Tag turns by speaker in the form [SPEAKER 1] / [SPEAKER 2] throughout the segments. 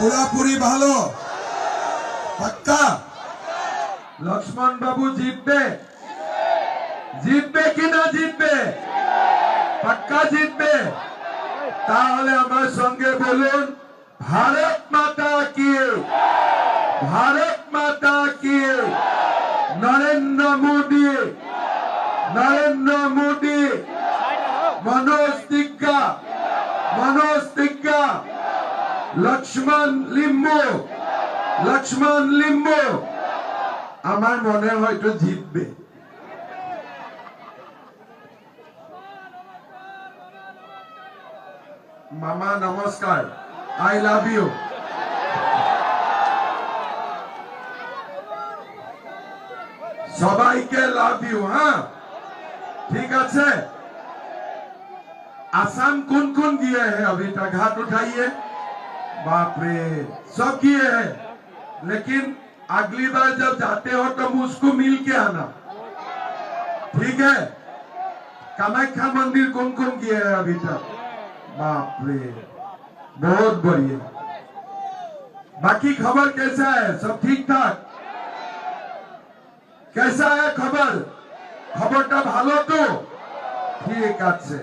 [SPEAKER 1] পুরাপুরি ভালো পাক্কা লক্ষ্মণ বাবু জিতবে জিতবে কিনা জিতবে পাক্কা জিতবে তাহলে আমার সঙ্গে বলুন भारत माता की नरेंद्र मोदी मनोज तिग्गा लक्ष्मण लिम्बू আমার মনে হয়তো জিতবে मामा नमस्कार आई लव यू सबाई के लव यू हाँ ठीक है आसाम कौन कौन किए हैं अभी तक हाथ उठाइए बाप रे सब किए हैं लेकिन अगली बार जब जाते हो तो मुझको मिल के आना ठीक है कामाख्या मंदिर कौन कौन किए हैं अभी तक बाप रे बहुत बढ़िया बाकी खबर कैसा है सब ठीक ठाक कैसा है खबरটা ভালো তো ঠিক আছে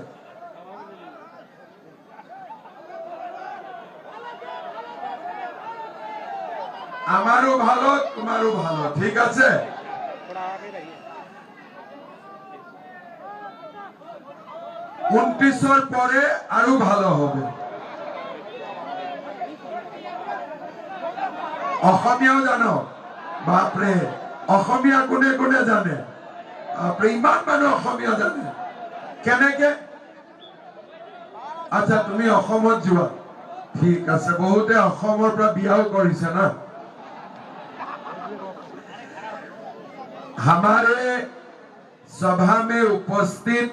[SPEAKER 1] আমারও ভালো তোমারও ভালো ঠিক আছে 29 পরে আরো ভালো হবে অসমীয়াও জানো বাপরে অসমীয়া কোনে কোনে জানে বাপরে ইমান মানুহ অসমীয়া জানে কেনেকে আচ্ছা তুমি অসমত যোৱা ঠিক আছে বহুতে অসমৰ পৰা বিয়াও কৰিছে না हमारे सभा में उपस्थित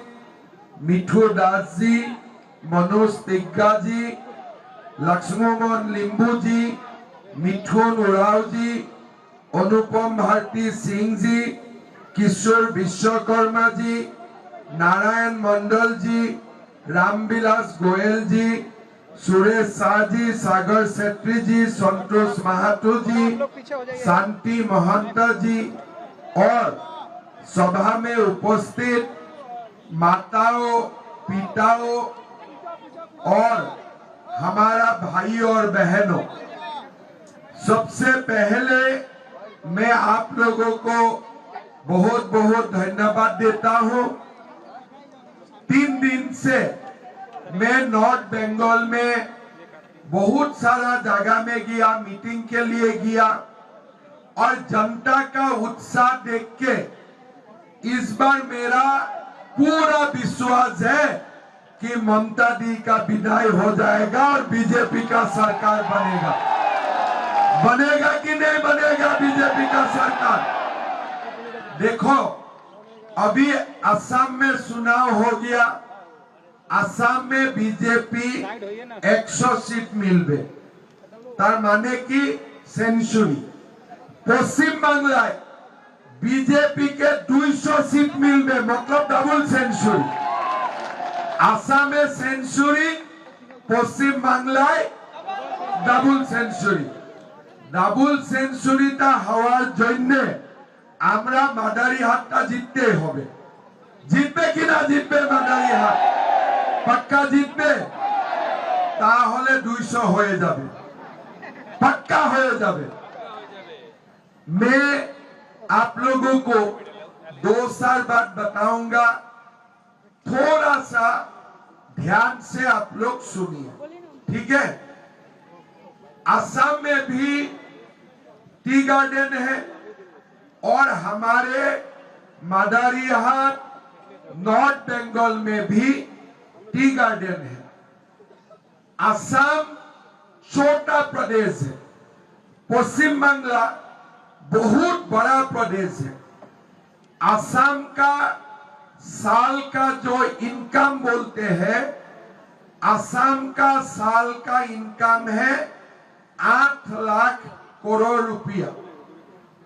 [SPEAKER 1] मिठू दास जी मनोज तिग्गा जी लक्ष्मण लिम्बू जी मिठुन उराव जी अनुपम भारती सिंह जी किशोर विश्वकर्मा जी नारायण मंडल जी रामविलास गोयल जी सुरेश शाह जी सागर सेत्री जी संतोष महातो जी शांति महंता जी और सभा में उपस्थित माताओं पिताओं और हमारा भाई और बहनों सबसे पहले मैं आप लोगों को बहुत बहुत धन्यवाद देता हूं 3 दिन से मैं नॉर्थ बंगाल में बहुत सारा जगह में गया मीटिंग के लिए गया और जनता का उत्साह देख के इस बार मेरा पूरा विश्वास है कि ममता दी का विदाई हो जाएगा और बीजेपी का सरकार बनेगा कि नहीं बनेगा बीजेपी का सरकार देखो अभी असम में चुनाव हो गया असम में बीजेपी 100 सीट मिलबे तार माने की सेंचुरी पश्चिम बांग्लाय बीजेपी के 200 सीट मिलबे मतलब डबल सेंचुरी आसाम में सेंचुरी पश्चिम बांग्लाय डबल सेंचुरीटा हওয়ার জন্য আমরা মাদারিহাটটা জিততে হবে জিতবে কিনা জিতবে মাদারিহাট পাক্কা জিতবে তাহলে 200 হয়ে যাবে পাক্কা হয়ে যাবে मैं आप लोगों को 2 साल बाद बताऊंगा थोड़ा सा ध्यान से आप लोग सुनिए ठीक है असम में भी टी गार्डन है और हमारे मादारीहाट नॉर्थ बंगाल में भी टी गार्डन है असम छोटा प्रदेश है पश्चिम बांग्ला बहुत बड़ा प्रदेश है असम का साल का जो इनकम बोलते हैं असम का साल का इनकम है 8 लाख करोड़ रुपया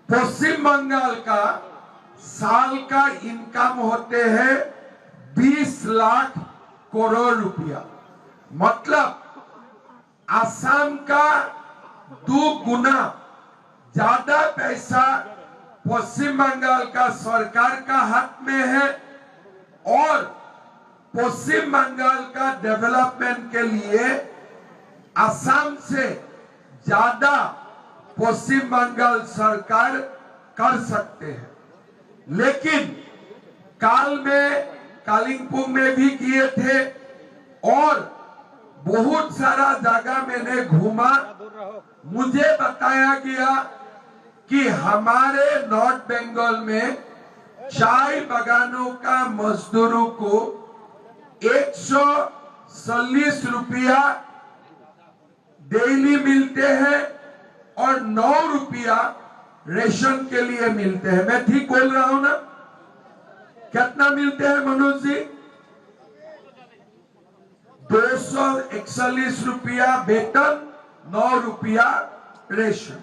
[SPEAKER 1] पश्चिम बंगाल का साल का इनकम होते हैं 20 लाख करोड़ रुपया मतलब असम का 2 गुना ज्यादा पैसा पश्चिम बंगाल का सरकार का हाथ में है और पश्चिम बंगाल का डेवलपमेंट के लिए असम से ज्यादा पश्चिम बंगाल सरकार कर सकते हैं। लेकिन काल में कालिंपोंग में भी किए थे और बहुत सारा जगह मैंने घूमा। मुझे बताया गया कि हमारे नॉर्थ बंगाल में चाय बागानों का मजदूरों को 140 रुपया डेली मिलते हैं और 9 रुपया रेशन के लिए मिलते हैं। मैं ठीक बोल रहा हूं ना? कितना मिलते हैं मनोज जी? 241 रुपया वेतन, 9 रुपया रेशन।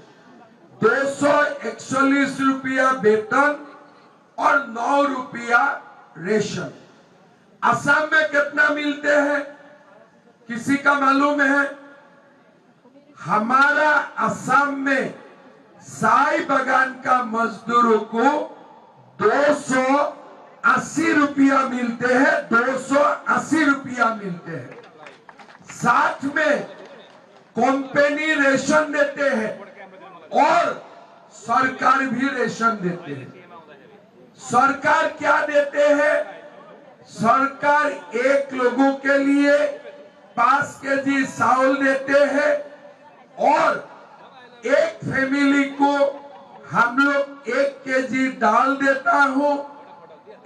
[SPEAKER 1] 241 रुपया वेतन और 9 रुपया रेशन। असम में कितना मिलते हैं किसी का मालूम है? हमारा असम में चाय बागान का मजदूरों को 280 रुपया मिलते हैं। 280 रुपया मिलते हैं। साथ में कंपनी रेशन देते हैं और सरकार भी रेशन देते हैं। सरकार क्या देते हैं? सरकार एक लोगों के लिए 5 केजी चावल देते हैं और एक फैमिली को हम लोग 1 केजी दाल देता हूं,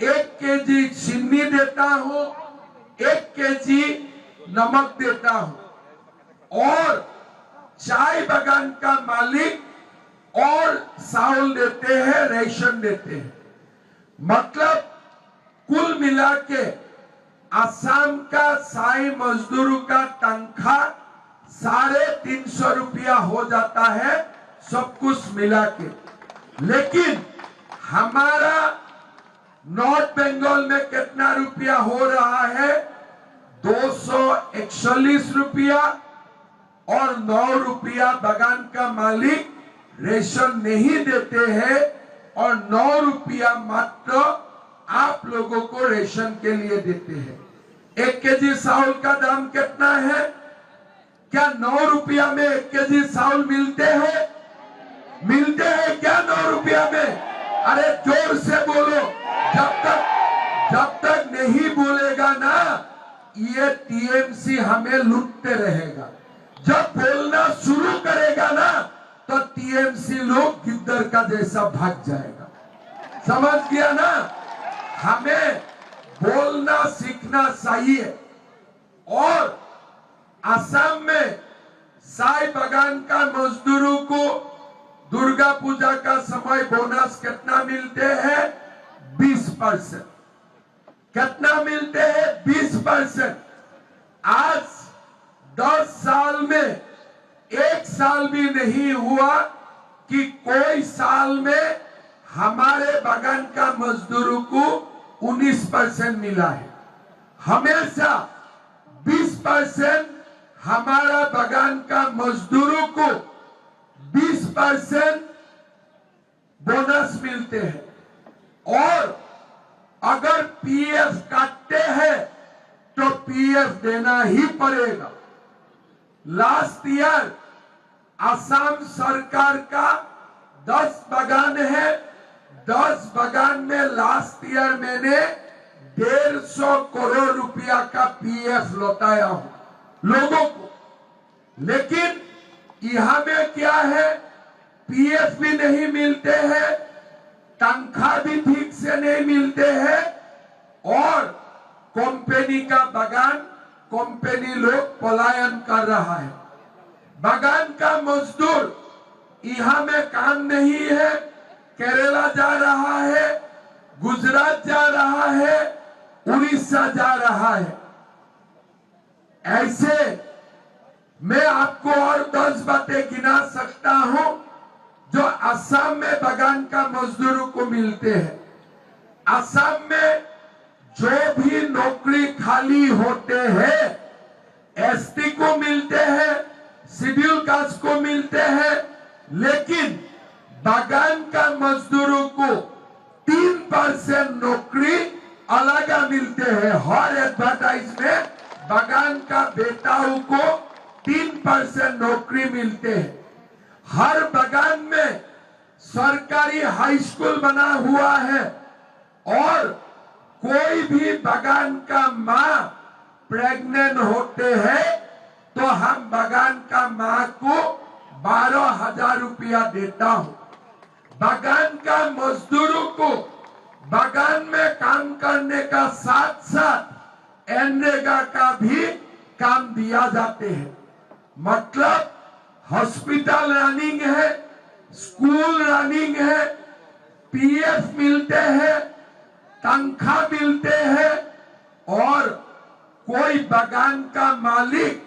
[SPEAKER 1] 1 केजी चीनी देता हूं, 1 केजी नमक देता हूं और चाय बागान का मालिक और चावल देते हैं, रेशन देते हैं। मतलब कुल मिला के असम का चाय मजदूरों का तनख्वाह 350 रुपया हो जाता है सब कुछ मिला के। लेकिन हमारा नॉर्थ बंगाल में कितना रुपया हो रहा है? 241 रुपया और 9 रुपया बागान का मालिक रेशन नहीं देते हैं और 9 रुपया मात्र आप लोगों को रेशन के लिए देते हैं। 1 केजी चावल का दाम कितना है? क्या 9 रुपया में 1 केजी चावल मिलते हैं? मिलते हैं क्या 9 रुपया में? अरे जोर से बोलो। जब तक नहीं बोलेगा ना ये टीएमसी हमें लूटते रहेगा। जब बोलना शुरू करेगा ना तो टीएमसी लोग गिद्दर का जैसा भाग जाएगा। समझ गया ना? हमें बोलना सीखना चाहिए। और असम में चाय बागान का मजदूरों को दुर्गा पूजा का समय बोनस कितना मिलते हैं? 20%। कितना मिलते हैं? 20%। आज 10 साल में 1 साल भी नहीं हुआ कि कोई साल में हमारे बागान का मजदूरों को 19% मिला है। हमेशा 20% हमारा बागान का मजदूरों को 20% बोनस मिलते हैं और अगर पीएफ काटते हैं तो पीएफ देना ही पड़ेगा। लास्ट ईयर असम सरकार का 10 बागान है। 10 बागान में लास्ट ईयर मैंने 150 करोड़ रुपया का पीएफ लौटाया हूं लोगों को। लेकिन यहां में क्या है? पीएफ भी नहीं मिलते हैं, तनख्वाह भी ठीक से नहीं मिलते हैं और कंपनी का बागान कंपनी लोग पलायन कर रहा है। बागान का मजदूर यहां में काम नहीं है, केरला जा रहा है, गुजरात जा रहा है, उड़ीसा जा रहा है। ऐसे मैं आपको और 10 बातें गिना सकता हूं जो असम में बागान का मजदूरों को मिलते हैं। असम में जो भी नौकरी खाली होते हैं एसटी को मिलते हैं, शेड्यूल कास्ट को मिलते हैं, लेकिन बागान का मजदूरों को 3% नौकरी अलग मिलते हैं। हर एडवर्टाइज में बागान का बेटाओं को 3% नौकरी मिलते हैं। हर बागान में सरकारी हाई स्कूल बना हुआ है और कोई भी बागान का माँ प्रेग्नेंट होते हैं तो हम बागान का माँ को 12,000 रुपया देता हूँ। बागान का मजदूरों को बागान में काम करने का साथ साथ एनरेगा का भी काम दिया जाते हैं। मतलब हॉस्पिटल रनिंग है, स्कूल रनिंग है, पीएफ मिलते हैं, तनख्वाह मिलते हैं और कोई बागान का मालिक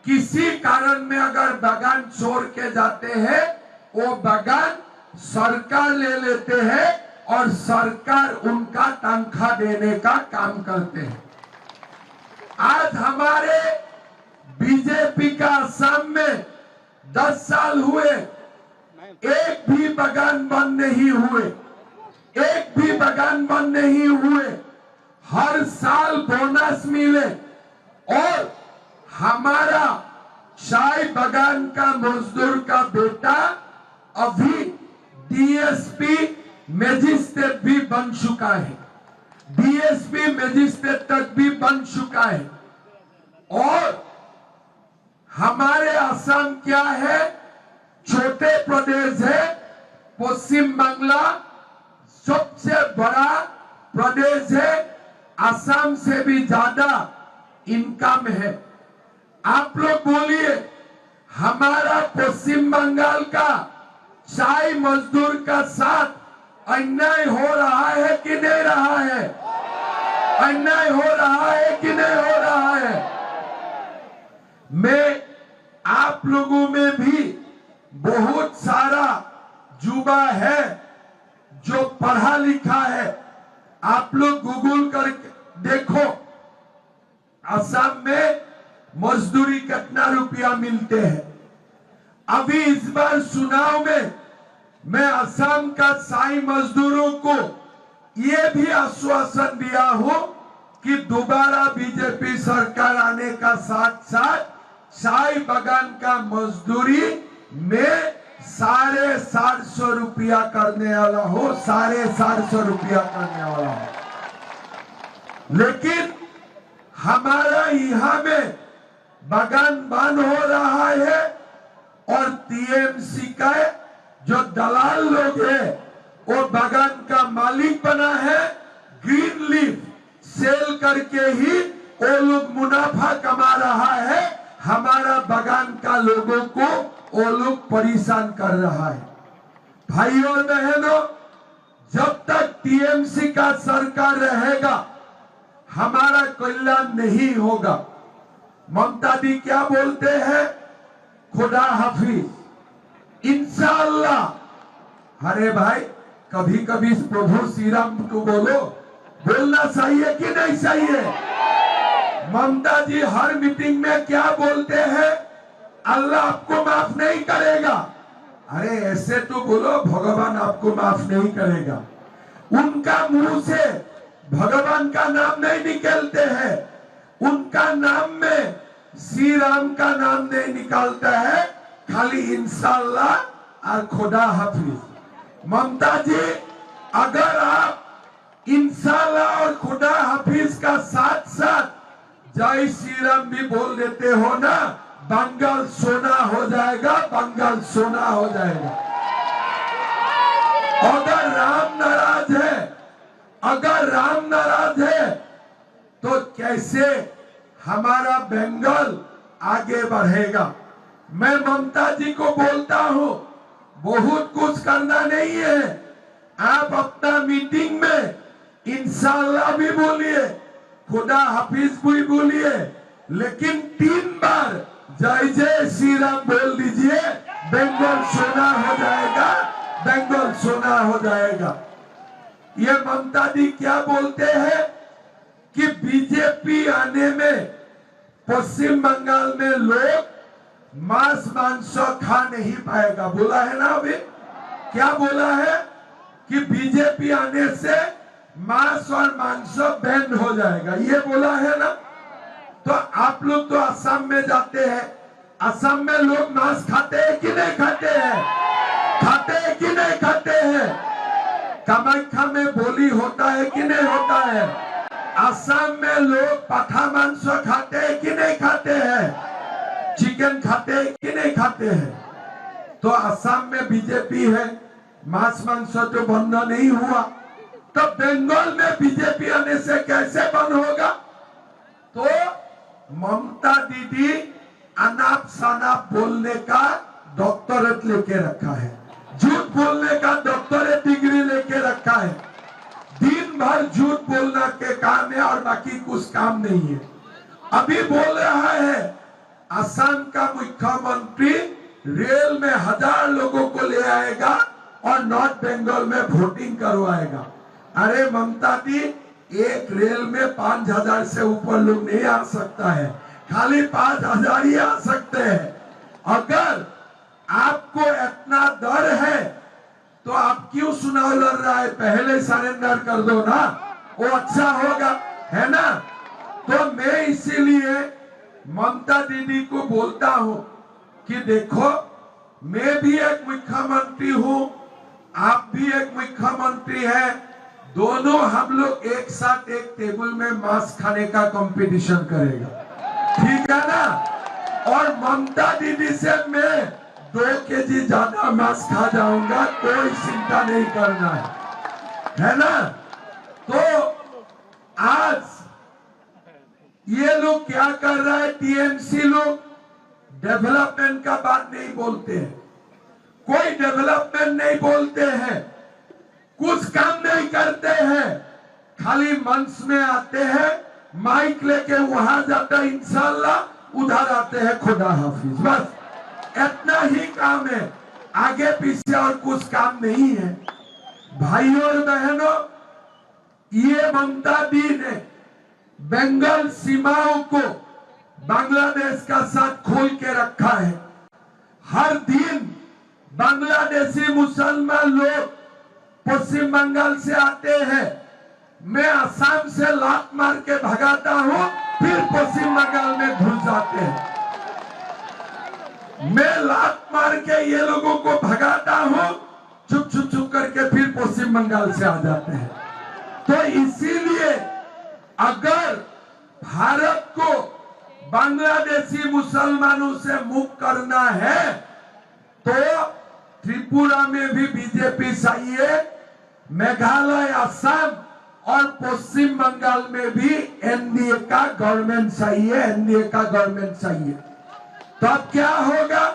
[SPEAKER 1] किसी कारण में अगर बागान छोड़ के जाते हैं, वो बागान सरकार ले लेते हैं और सरकार उनका तनख्वाह देने का काम करते हैं। आज हमारे बीजेपी का असम में 10 साल हुए, एक भी बागान बंद नहीं हुए, एक भी बागान बंद नहीं हुए। हर साल बोनस मिले और हमारा चाय बागान का मजदूर का बेटा अभी डीएसपी मजिस्ट्रेट भी बन चुका है, डीएसपी मजिस्ट्रेट तक भी बन चुका है। और हमारे असम क्या है, छोटे प्रदेश है, पश्चिम बांग्ला सबसे बड़ा प्रदेश है, असम से भी ज्यादा इनकम है। आप लोग बोलिए, हमारा पश्चिम बंगाल का चाय मजदूर का साथ अन्याय हो रहा है कि नहीं रहा है? अन्याय हो रहा है कि नहीं हो रहा है? मैं आप लोगों में भी बहुत सारा युवा है जो पढ़ा लिखा है। आप लोग गूगल कर देखो, असम में मजदूरी कितना रुपया मिलते हैं। अभी इस बार चुनाव में मैं असम का साई मजदूरों को ये भी आश्वासन दिया हूं कि दोबारा बीजेपी सरकार आने का साथ साथ चाय बागान का मजदूरी में 750 रुपया करने वाला हो, 750 रुपया करने वाला हो। लेकिन हमारा यहाँ में बागान बंद हो रहा है और टीएमसी का जो दलाल लोग है वो बागान का मालिक बना है। ग्रीन लीफ सेल करके ही वो लोग मुनाफा कमा रहा है, हमारा बागान का लोगों को वो लोग परेशान कर रहा है। भाई और बहनों, जब तक टीएमसी का सरकार रहेगा हमारा कल्याण नहीं होगा। ममता दी क्या बोलते हैं? खुदा हाफिज, इंशाअल्लाह। अरे भाई, कभी कभी प्रभु श्री राम को बोलो, बोलना चाहिए कि नहीं चाहिए? ममता जी हर मीटिंग में क्या बोलते हैं? अल्लाह आपको माफ नहीं करेगा। अरे ऐसे तो बोलो, भगवान आपको माफ नहीं करेगा। उनका मुंह से भगवान का नाम नहीं निकलते हैं, उनका नाम में श्री राम का नाम नहीं निकलता है, खाली इंशाअल्लाह और खुदा हाफिज। ममता जी, अगर आप इंशाअल्लाह और खुदा हाफिज का साथ साथ जय श्री राम भी बोल देते हो ना, बंगाल सोना हो जाएगा, बंगाल सोना हो जाएगा। अगर राम नाराज है, अगर राम नाराज है तो कैसे हमारा बंगाल आगे बढ़ेगा? मैं ममता जी को बोलता हूं, बहुत कुछ करना नहीं है। आप अपना मीटिंग में इंशाअल्लाह भी बोलिए, खुदा हाफिज भी बोलिए, लेकिन 3 बार जय जय श्री राम बोल दीजिए। बंगाल सोना हो जाएगा, बंगाल सोना हो जाएगा। ये ममता दी क्या बोलते हैं कि बीजेपी आने में पश्चिम बंगाल में लोग मांस मांस खा नहीं पाएगा। बोला है ना अभी, क्या बोला है कि बीजेपी आने से मांस और मांस बैन हो जाएगा, ये बोला है ना। तो आप लोग तो असम में जाते हैं, असम में लोग मांस खाते हैं कि नहीं खाते हैं? खाते हैं कि नहीं खाते हैं? कामाख्या में बोली होता है कि नहीं होता है? असम में लोग पाठा मांस खाते हैं कि नहीं खाते हैं? चिकन खाते हैं कि नहीं खाते हैं? तो असम में बीजेपी है, मांस मांस तो बंद नहीं हुआ, तो बंगाल में बीजेपी आने से कैसे बंद होगा? तो ममता दीदी अनाप शनाप बोलने का डॉक्टरेट लेके रखा है, झूठ बोलने का डॉक्टरेट डिग्री लेके रखा है। दिन भर झूठ बोलना के काम है और बाकी कुछ काम नहीं है। अभी बोल रहा है असम का मुख्यमंत्री रेल में 1000 लोगों को ले आएगा और नॉर्थ बंगाल में वोटिंग करवाएगा। अरे ममता दी, एक रेल में 5000 से ऊपर लोग नहीं आ सकता है, खाली 5000 ही आ सकते हैं। अगर आपको इतना डर है तो आप क्यों चुनाव लड़ रहा है? पहले सरेंडर कर दो ना, वो अच्छा होगा, है ना। तो मैं इसीलिए ममता दीदी को बोलता हूं कि देखो, मैं भी एक मुख्यमंत्री हूं, आप भी एक मुख्यमंत्री है, दोनों हम लोग एक साथ एक टेबल में मांस खाने का कंपटीशन करेगा, ठीक है ना। और ममता दीदी से मैं 2 केजी ज्यादा मांस खा जाऊंगा, कोई चिंता नहीं करना है ना। तो आज ये लोग क्या कर रहा है, टीएमसी लोग डेवलपमेंट का बात नहीं बोलते हैं, कोई डेवलपमेंट नहीं बोलते हैं, कुछ काम नहीं करते हैं, खाली मंच में आते हैं, माइक लेके वहां जाते हैं इंशाल्लाह, उधर आते हैं खुदा हाफिज, बस इतना ही काम है, आगे पीछे और कुछ काम नहीं है। भाइयों और बहनों, ये ममता दी ने बंगाल सीमाओं को बांग्लादेश का साथ खोल के रखा है। हर दिन बांग्लादेशी मुसलमान लोग पश्चिम बंगाल से आते हैं, मैं असम से लात मार के भगाता हूं, फिर पश्चिम बंगाल में घुस जाते हैं। मैं लात मार के ये लोगों को भगाता हूं, चुप चुप चुप करके फिर पश्चिम बंगाल से आ जाते हैं। तो इसीलिए अगर भारत को बांग्लादेशी मुसलमानों से मुक्त करना है तो त्रिपुरा में भी बीजेपी चाहिए, मेघालय, असम और पश्चिम बंगाल में भी एनडीए का गवर्नमेंट चाहिए, एनडीए का गवर्नमेंट चाहिए। तब क्या होगा,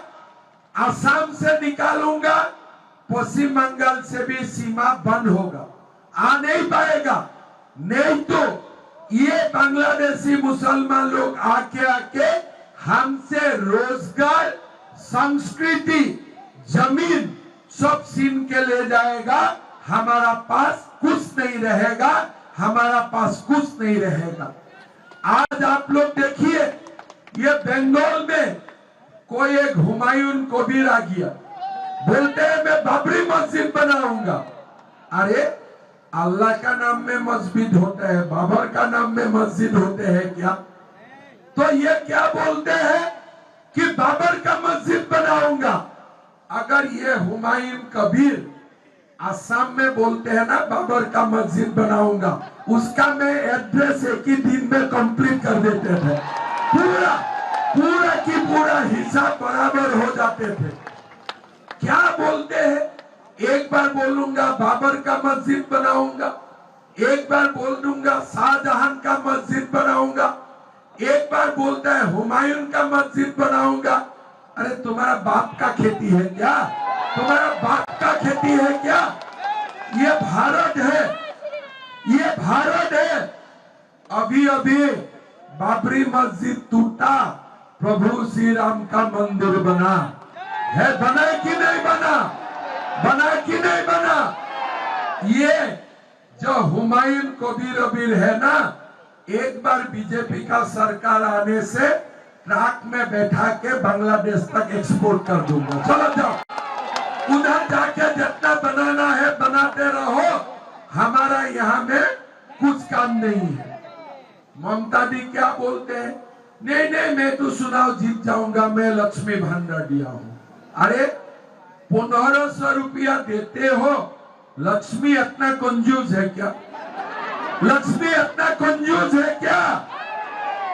[SPEAKER 1] असम से निकालूंगा, पश्चिम बंगाल से भी सीमा बंद होगा, आ नहीं पाएगा। नहीं तो ये बांग्लादेशी मुसलमान लोग आके हमसे रोजगार, संस्कृति, जमीन सब छीन के ले जाएगा, हमारा पास कुछ नहीं रहेगा, हमारा पास कुछ नहीं रहेगा। आज आप लोग देखिए, ये बंगाल में कोई एक हुमायूं कबीर आ गया, बोलते हैं मैं बाबरी मस्जिद बनाऊंगा। अरे अल्लाह का नाम में मस्जिद होता है, बाबर का नाम में मस्जिद होते हैं क्या? तो ये क्या बोलते हैं कि बाबर का मस्जिद बनाऊंगा। अगर ये हुमायूं कबीर असम में बोलते हैं ना बाबर का मस्जिद बनाऊंगा, उसका मैं एड्रेस एक ही दिन में कंप्लीट कर देते थे, पूरा पूरा की पूरा हिसाब बराबर हो जाते थे। क्या बोलते हैं, एक बार बोलूंगा बाबर का मस्जिद बनाऊंगा, एक बार बोल दूंगा शाहजहां का मस्जिद बनाऊंगा, एक बार बोलता है हुमायूं का मस्जिद बनाऊंगा। अरे तुम्हारा बाप का खेती है क्या? तुम्हारा बाप का खेती है क्या? ये भारत है, ये भारत है। अभी अभी बाबरी मस्जिद टूटा, प्रभु श्री राम का मंदिर बना है, बना कि नहीं बना? बना कि नहीं बना? ये जो हुमायूं कबीर है ना, एक बार बीजेपी का सरकार आने से ट्रक में बैठा के बांग्लादेश तक एक्सपोर्ट कर दूंगा। चलो जाओ, उधर जाके जितना बनाना है बनाते रहो, हमारा यहाँ में कुछ काम नहीं है। ममता दी क्या बोलते हैं, नहीं नहीं मैं तो चुनाव जीत जाऊंगा, मैं लक्ष्मी भंडार दिया हूँ। अरे 1500 रुपया देते हो, लक्ष्मी इतना कंजूस है क्या? लक्ष्मी इतना कंजूस है क्या?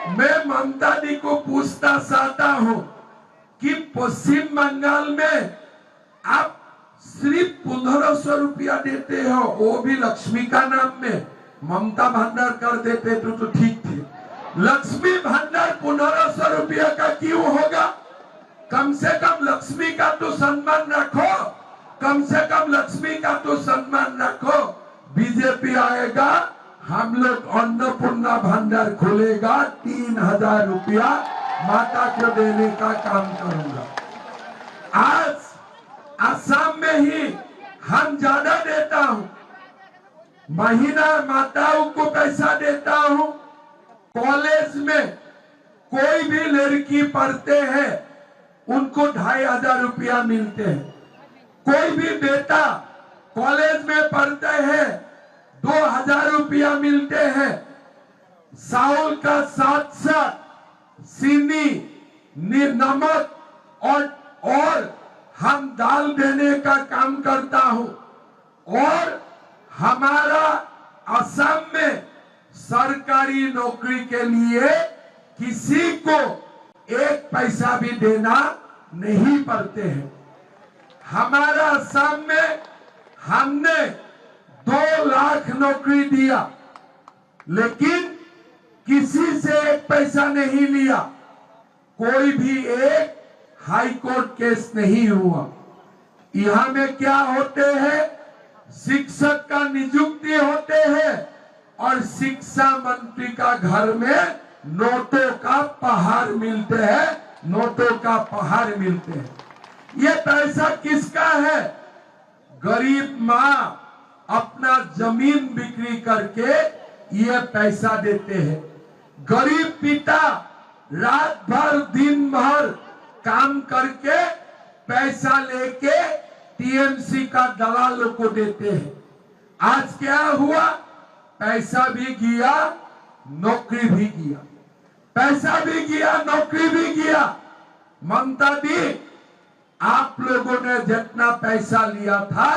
[SPEAKER 1] मैं ममता दी को पूछना चाहता हूं कि पश्चिम बंगाल में आप सिर्फ 1500 रुपया देते हो, वो भी लक्ष्मी का नाम में। ममता भंडार कर देते तो ठीक थे। लक्ष्मी भंडार 1500 रुपया का क्यों होगा? कम से कम लक्ष्मी का तो सम्मान रखो, कम से कम लक्ष्मी का तो सम्मान रखो। बीजेपी आएगा, हम लोग अन्नपूर्णा भंडार खोलेगा, 3000 रुपया माता को देने का काम करूंगा। आज असम में ही हम ज्यादा देता हूं, महीना माताओं को पैसा देता हूं। कॉलेज में कोई भी लड़की पढ़ते हैं उनको 2500 रुपया मिलते हैं। कोई भी बेटा कॉलेज में पढ़ते हैं 2000 रुपया मिलते हैं। चावल का साथ चीनी, नमक और हम दाल देने का काम करता हूं। और हमारा असम में सरकारी नौकरी के लिए किसी को 1 पैसा भी देना नहीं पड़ते हैं। हमारा असम में हमने 2 लाख नौकरी दिया, लेकिन किसी से 1 पैसा नहीं लिया। कोई भी एक हाई कोर्ट केस नहीं हुआ। यहाँ में क्या होते हैं, शिक्षक का नियुक्ति होते हैं और शिक्षा मंत्री का घर में नोटों का पहाड़ मिलते हैं, नोटों का पहाड़ मिलते हैं। ये पैसा किसका है? गरीब माँ अपना जमीन बिक्री करके ये पैसा देते हैं। गरीब पिता रात भर दिन भर काम करके पैसा लेके टीएमसी का दलालों को देते हैं। आज क्या हुआ? पैसा भी गया, नौकरी भी गया। पैसा भी गया, नौकरी भी गया। ममता दी, आप लोगों ने जितना पैसा लिया था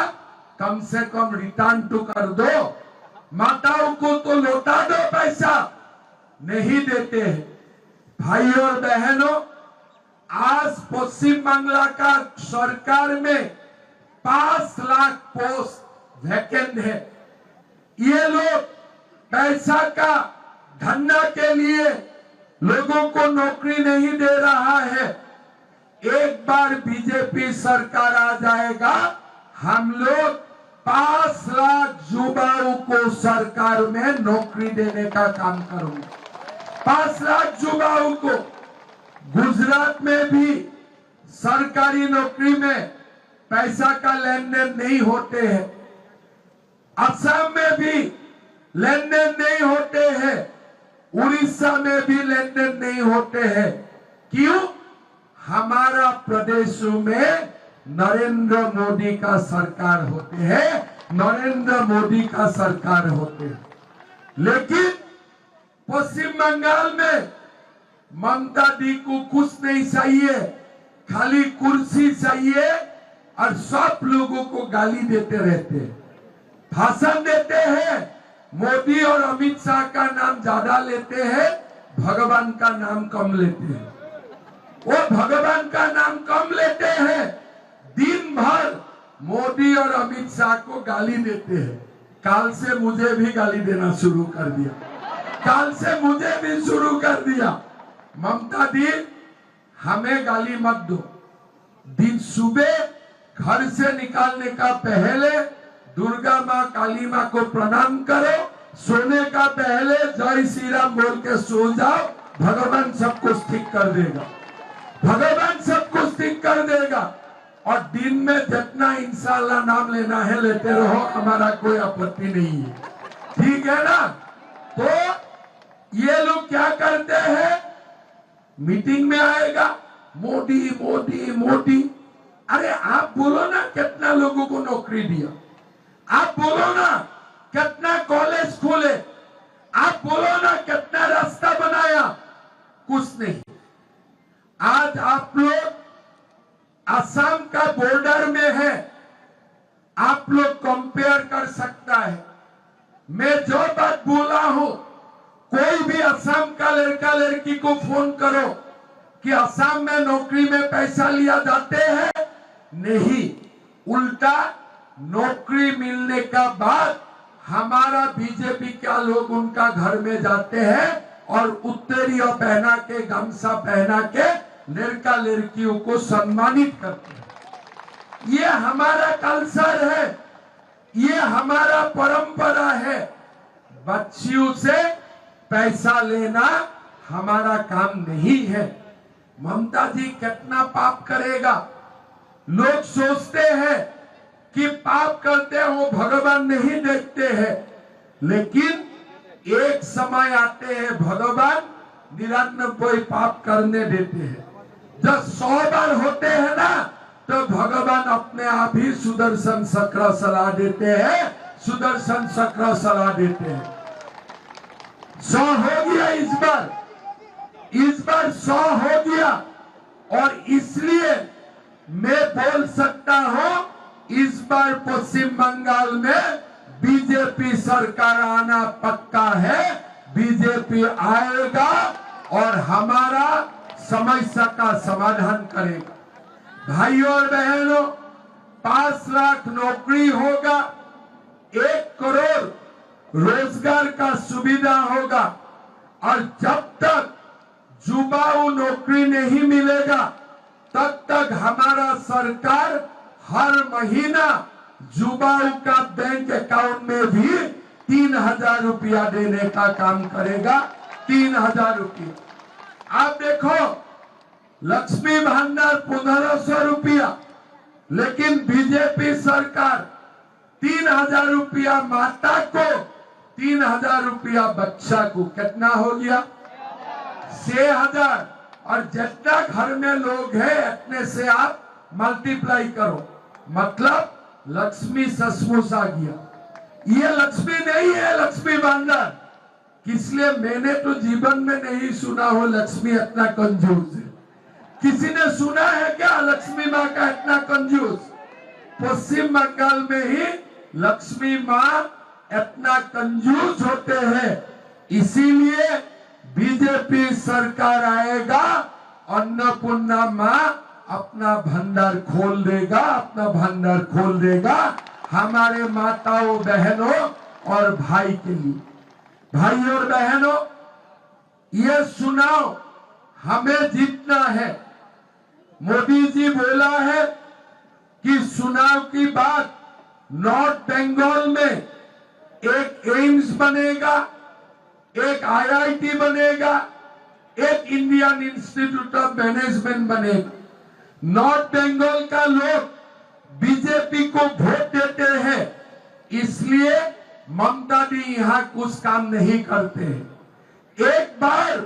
[SPEAKER 1] कम से कम रिटर्न तो कर दो। माताओं को तो लौटा दो, पैसा नहीं देते हैं। भाई और बहनों, आज पश्चिम बांग्ला का सरकार में 5 लाख पोस्ट वैकेंट है। ये लोग पैसा का धंधा के लिए लोगों को नौकरी नहीं दे रहा है। एक बार बीजेपी सरकार आ जाएगा, हम लोग 5 लाख युवाओं को सरकार में नौकरी देने का काम करूंगा। 5 लाख युवाओं को। गुजरात में भी सरकारी नौकरी में पैसा का लेन देन नहीं होते हैं। असम में भी लेन देन नहीं होते हैं। उड़ीसा में भी लेन देन नहीं होते हैं। क्यों? हमारा प्रदेशों में नरेंद्र मोदी का सरकार होते हैं, नरेंद्र मोदी का सरकार होते हैं। लेकिन पश्चिम बंगाल में ममता दी को कुछ नहीं चाहिए, खाली कुर्सी चाहिए और सब लोगों को गाली देते रहते हैं, भाषण देते हैं। मोदी और अमित शाह का नाम ज्यादा लेते हैं, भगवान का नाम कम लेते हैं। वो भगवान का नाम कम लेते हैं, दिन भर मोदी और अमित शाह को गाली देते हैं। काल से मुझे भी गाली देना शुरू कर दिया, काल से मुझे भी शुरू कर दिया। ममता दी, हमें गाली मत दो। दिन सुबह घर से निकालने का पहले दुर्गा माँ काली माँ को प्रणाम करो, सोने का पहले जय श्री राम बोल के सो जाओ। भगवान सब कुछ ठीक कर देगा, भगवान सब कुछ ठीक कर देगा। और दिन में जितना इंशाल्लाह नाम लेना है लेते रहो, हमारा कोई आपत्ति नहीं है, ठीक है ना। तो ये लोग क्या करते हैं, मीटिंग में आएगा मोदी मोदी मोदी। अरे आप बोलो ना कितना लोगों को नौकरी दिया, आप बोलो ना कितना कॉलेज खोले, आप बोलो ना कितना रास्ता बनाया, कुछ नहीं। आज आप लोग असम का बॉर्डर में है, आप लोग कंपेयर कर सकता है। मैं जो बात बोला हूं, कोई भी असम का लड़का लड़की को फोन करो कि असम में नौकरी में पैसा लिया जाते हैं, नहीं। उल्टा नौकरी मिलने का बाद हमारा बीजेपी का लोग उनका घर में जाते हैं और उत्तरीय पहना के, गमछा पहना के लड़का लड़कियों को सम्मानित करते हैं। ये हमारा कल्चर है, ये हमारा परंपरा है। बच्चियों से पैसा लेना हमारा काम नहीं है। ममता जी कितना पाप करेगा। लोग सोचते हैं कि पाप करते हो भगवान नहीं देखते हैं, लेकिन एक समय आते हैं भगवान 99 पाप करने देते हैं। जब 100 बार होते हैं ना, तो भगवान अपने आप ही सुदर्शन चक्र सलाह देते हैं, सुदर्शन चक्र सलाह देते हैं। 100 हो गया इस बार 100 हो गया। और इसलिए मैं बोल सकता हूं, इस बार पश्चिम बंगाल में बीजेपी सरकार आना पक्का है। बीजेपी आएगा और हमारा समस्या का समाधान करेगा। भाइयों और बहनों, 5 लाख नौकरी होगा, 1 करोड़ रोजगार का सुविधा होगा। और जब तक युवाओं नौकरी नहीं मिलेगा, तब तक हमारा सरकार हर महीना युवाओं का बैंक अकाउंट में भी 3000 रुपया देने का काम करेगा। 3000 रुपया। आप देखो, लक्ष्मी भंडार 1500 रुपया, लेकिन बीजेपी सरकार 3000 रुपया माता को, 3000 रुपया बच्चा को, कितना हो गया? 6000। और जितना घर में लोग हैं इतने से आप मल्टीप्लाई करो, मतलब लक्ष्मी सचमुच आ गया। ये लक्ष्मी नहीं है लक्ष्मी भंडार। इसलिए मैंने तो जीवन में नहीं सुना हो लक्ष्मी इतना कंजूस है। किसी ने सुना है क्या लक्ष्मी माँ का इतना कंजूस? पश्चिम बंगाल में ही लक्ष्मी माँ इतना कंजूस होते हैं। इसीलिए बीजेपी सरकार आएगा, अन्नपूर्णा माँ अपना भंडार खोल देगा, अपना भंडार खोल देगा हमारे माताओं बहनों और भाई के लिए। भाई और बहनों, ये सुनाओ, हमें जीतना है। मोदी जी बोला है कि चुनाव की बात, नॉर्थ बंगाल में एक एम्स बनेगा, एक IIT बनेगा, एक इंडियन इंस्टीट्यूट ऑफ मैनेजमेंट बनेगा। नॉर्थ बंगाल का लोग बीजेपी को वोट देते हैं, इसलिए ममता जी यहाँ कुछ काम नहीं करते। एक बार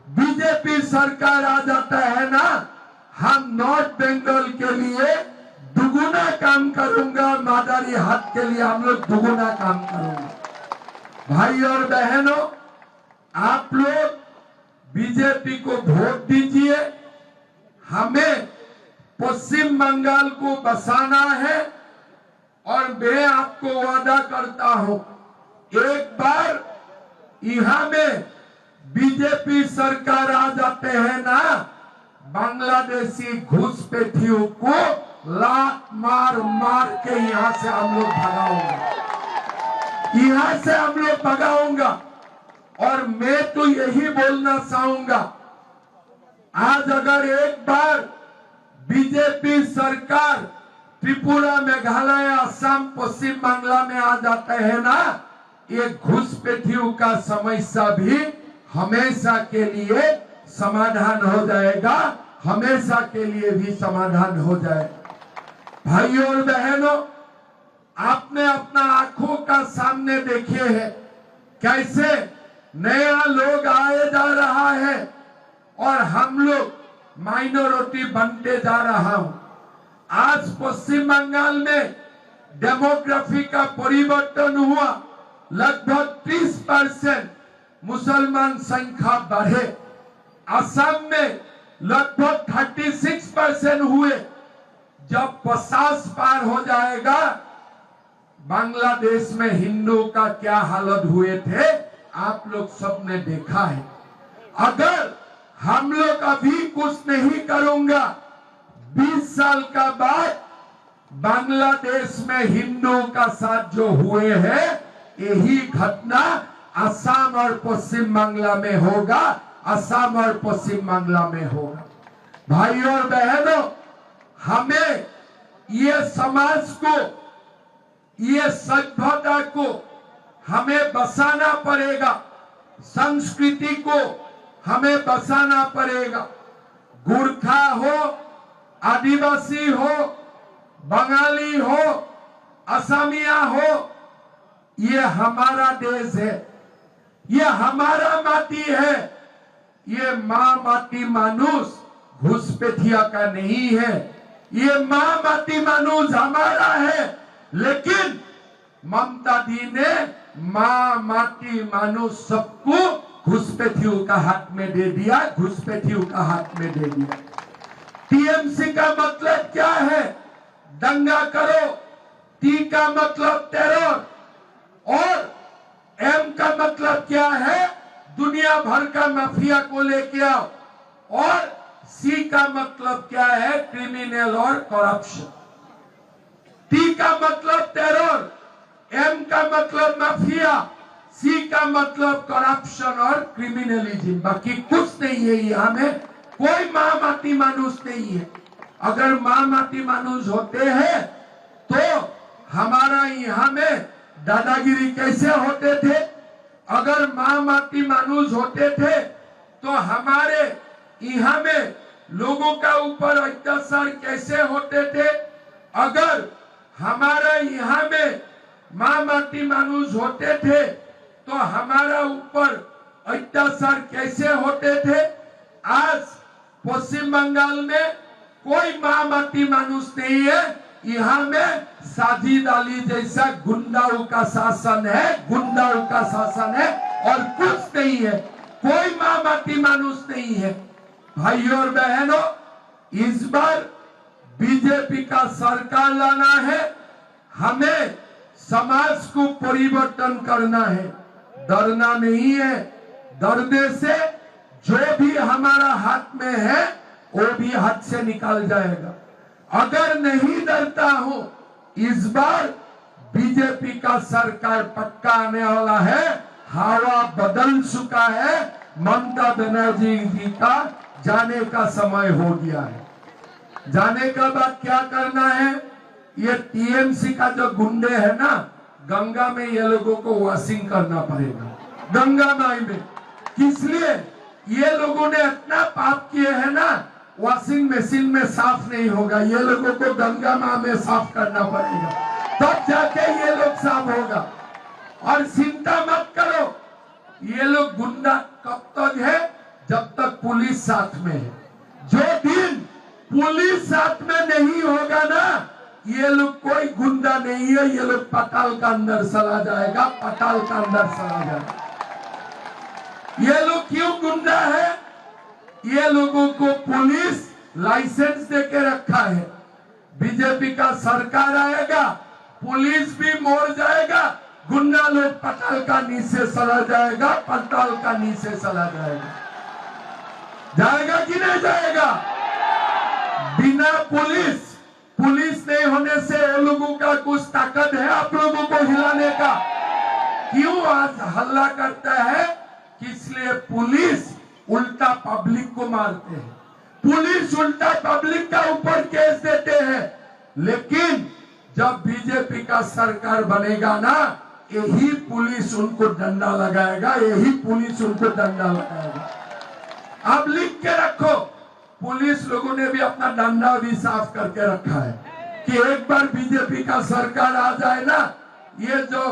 [SPEAKER 1] बीजेपी सरकार आ जाता है ना, हम नॉर्थ बंगाल के लिए दुगुना काम करूंगा, मादारी हाथ के लिए हम लोग दुगुना काम करेंगे। भाई और बहनों, आप लोग बीजेपी को वोट दीजिए। हमें पश्चिम बंगाल को बसाना है और मैं आपको वादा करता हूं, एक बार यहां में बीजेपी सरकार आ जाते हैं ना, बांग्लादेशी घुसपैठियों को लात मार मार के यहां से हम लोग भगाऊंगा, यहां से हम लोग भगाऊंगा। और मैं तो यही बोलना चाहूंगा, आज अगर एक बार बीजेपी सरकार त्रिपुरा, मेघालय, असम, पश्चिम बांग्ला में आ जाते हैं ना, ये घुसपैठियों का समस्या भी हमेशा के लिए समाधान हो जाएगा, हमेशा के लिए भी समाधान हो जाएगा। भाइयों और बहनों, आपने अपना आंखों का सामने देखे है कैसे नया लोग आए जा रहा है। और हम लोग माइनॉरिटी बनते जा रहा हूं। आज पश्चिम बंगाल में डेमोग्राफी का परिवर्तन हुआ, लगभग 30% मुसलमान संख्या बढ़े। असम में लगभग 36% हुए। जब 50 पार हो जाएगा, बांग्लादेश में हिंदू का क्या हालत हुए थे आप लोग सबने देखा है। अगर हम लोग अभी कुछ नहीं करूंगा, 20 साल का बाद बांग्लादेश में हिंदुओं का साथ जो हुए हैं, यही घटना असम और पश्चिम बांग्ला में होगा, असम और पश्चिम बांग्ला में होगा। भाइयों और बहनों, हमें ये समाज को, ये सभ्यता को हमें बसाना पड़ेगा, संस्कृति को हमें बसाना पड़ेगा। गुरखा हो, आदिवासी हो, बंगाली हो, असमिया हो, ये हमारा देश है, ये हमारा माटी है। ये माँ माटी मानुष घुसपैठिया का नहीं है, ये माँ माटी मानुष हमारा है। लेकिन ममता दी ने माँ माटी मानुष सबको घुसपैठियों का हाथ में दे दिया, घुसपैठियों का हाथ में दे दिया। टीएमसी का मतलब क्या है? दंगा करो। टी का मतलब टेरर, और एम का मतलब क्या है? दुनिया भर का माफिया को लेके आओ। और सी का मतलब क्या है? क्रिमिनल और करप्शन। टी का मतलब टेरर, एम का मतलब माफिया, सी का मतलब करप्शन और क्रिमिनलिज्म। बाकी कुछ नहीं है यहाँ में, कोई माँ माटी मानुष नहीं है। अगर माँ माटी मानुष होते हैं तो हमारा यहाँ में दादागिरी कैसे होते थे? अगर माँ माटी मानुष होते थे तो हमारे यहाँ में लोगों का ऊपर अत्याचार कैसे होते थे? अगर हमारा यहाँ में माँ माटी मानुष होते थे तो हमारा ऊपर अत्याचार कैसे होते थे? आज पश्चिम बंगाल में कोई माँ माटी मानुष नहीं है। यहाँ में साजिद अली जैसा गुंडाओं का शासन है, गुंडाओं का शासन है और कुछ नहीं है। कोई माँ माटी मानुष नहीं है। भाइयों और बहनों, इस बार बीजेपी का सरकार लाना है, हमें समाज को परिवर्तन करना है, डरना नहीं है। डरने से जो भी हमारा हाथ में है वो भी हाथ से निकल जाएगा। अगर नहीं डरता हूं, इस बार बीजेपी का सरकार पक्का आने वाला है। हवा बदल चुका है, ममता बनर्जी जी का जाने का समय हो गया है। जाने का बाद क्या करना है? ये टीएमसी का जो गुंडे है ना, गंगा में ये लोगों को वॉशिंग करना पड़ेगा, गंगा माई में। किस लिए? ये लोगों ने इतना पाप किए है ना, वॉशिंग मशीन में साफ नहीं होगा, ये लोगों को गंगा माँ में साफ करना पड़ेगा, तब जाके ये लोग साफ होगा। और चिंता मत करो, ये लोग गुंडा कब तक है? जब तक पुलिस साथ में है। जो दिन पुलिस साथ में नहीं होगा ना, ये लोग कोई गुंडा नहीं है, ये लोग पताल का अंदर चला जाएगा, पताल का अंदर चला जाएगा। ये लोग क्यों गुंडा है? ये लोगों को पुलिस लाइसेंस देके रखा है। बीजेपी का सरकार आएगा, पुलिस भी मोड़ जाएगा, गुंडा लोग पताल का नीचे चला जाएगा, पताल का नीचे चला जाएगा। जाएगा कि नहीं जाएगा? बिना पुलिस नहीं होने से वो लोगों का कुछ ताकत है आप लोगों को हिलाने का? क्यों आज हल्ला करता है? इसलिए पुलिस उल्टा पब्लिक को मारते हैं, पुलिस उल्टा पब्लिक का ऊपर केस देते हैं। लेकिन जब बीजेपी का सरकार बनेगा ना, यही पुलिस उनको डंडा लगाएगा, यही पुलिस उनको डंडा लगाएगा। आप लिख के रखो, पुलिस लोगों ने भी अपना डंडा भी साफ करके रखा है कि एक बार बीजेपी का सरकार आ जाए ना, ये जो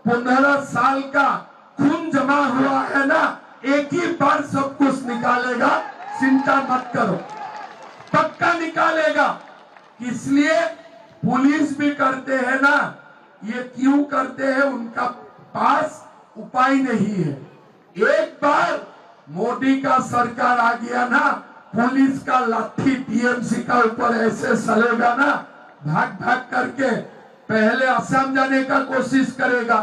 [SPEAKER 1] 15 साल का खून जमा हुआ है ना, एक ही बार सब कुछ निकालेगा चिंता मत करो, पक्का निकालेगा। इसलिए पुलिस भी करते हैं ना, ये क्यों करते हैं? उनका पास उपाय नहीं है। एक बार मोदी का सरकार आ गया ना, पुलिस का लाठी टीएमसी का ऊपर ऐसे चलेगा ना, भाग भाग करके पहले असम जाने का कोशिश करेगा,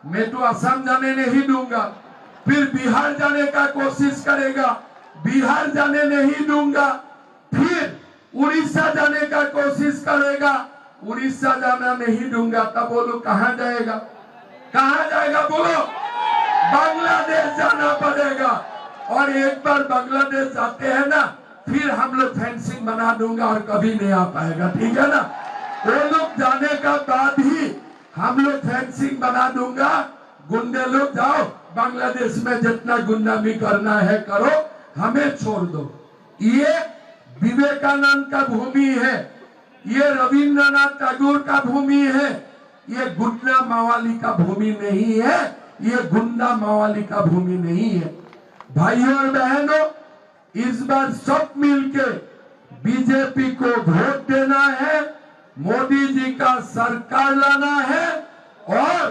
[SPEAKER 1] मैं तो असम जाने नहीं दूंगा। फिर बिहार जाने का कोशिश करेगा, बिहार जाने नहीं दूंगा। फिर उड़ीसा जाने का कोशिश करेगा, उड़ीसा जाना नहीं दूंगा। तब बोलो कहां जाएगा? कहां जाएगा बोलो? बांग्लादेश जाना पड़ेगा। और एक बार बांग्लादेश जाते हैं ना, फिर हम लोग फेंसिंग बना दूंगा और कभी नहीं आ पाएगा, ठीक है ना? वो लोग जाने का बाद ही हम लोग फेंसिंग बना दूंगा। गुंडे लोग जाओ बांग्लादेश में, जितना गुंडामी करना है करो, हमें छोड़ दो। ये विवेकानंद का भूमि है, ये रविंद्रनाथ टैगोर का भूमि है, ये गुंडा मावाली का भूमि नहीं है, ये गुंडा मावाली का भूमि नहीं है। भाइयों और बहनों, इस बार सब मिलके बीजेपी को वोट देना है, मोदी जी का सरकार लाना है और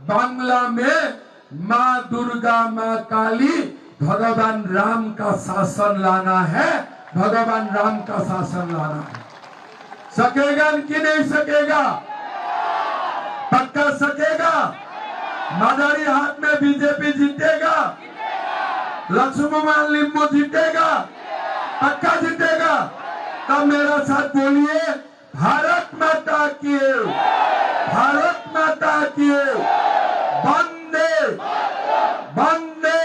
[SPEAKER 1] बांग्ला में माँ दुर्गा, माँ काली, भगवान राम का शासन लाना है, भगवान राम का शासन लाना है। सकेगा कि नहीं सकेगा? पक्का सकेगा? मदारी हाथ में बीजेपी जीतेगा, लक्ष्मण लिंबू जीतेगा, पक्का जीतेगा। तब मेरा साथ बोलिए, भारत माता की, भारत माता की, वंदे वंदे,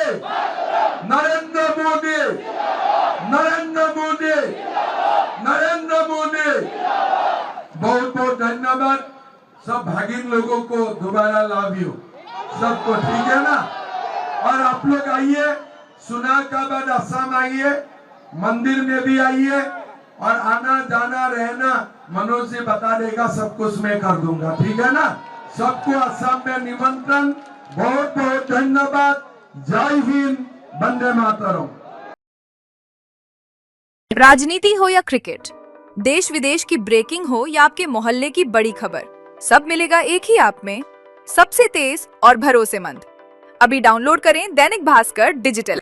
[SPEAKER 1] नरेंद्र मोदी, नरेंद्र मोदी, नरेंद्र मोदी। बहुत बहुत धन्यवाद सब भागिन लोगों को, दोबारा लव यू सबको, ठीक है ना? और आप लोग आइए, सुना का बाद असम आइए, मंदिर में भी आइए, और आना जाना रहना मनोज जी बता देगा, सब कुछ मैं कर दूंगा, ठीक है ना? सबको असम में निमंत्रण। बहुत बहुत धन्यवाद। जय हिंद, वंदे मातरम।
[SPEAKER 2] राजनीति हो या क्रिकेट, देश विदेश की ब्रेकिंग हो या आपके मोहल्ले की बड़ी खबर, सब मिलेगा एक ही ऐप में, सबसे तेज और भरोसेमंद। अभी डाउनलोड करें दैनिक भास्कर डिजिटल।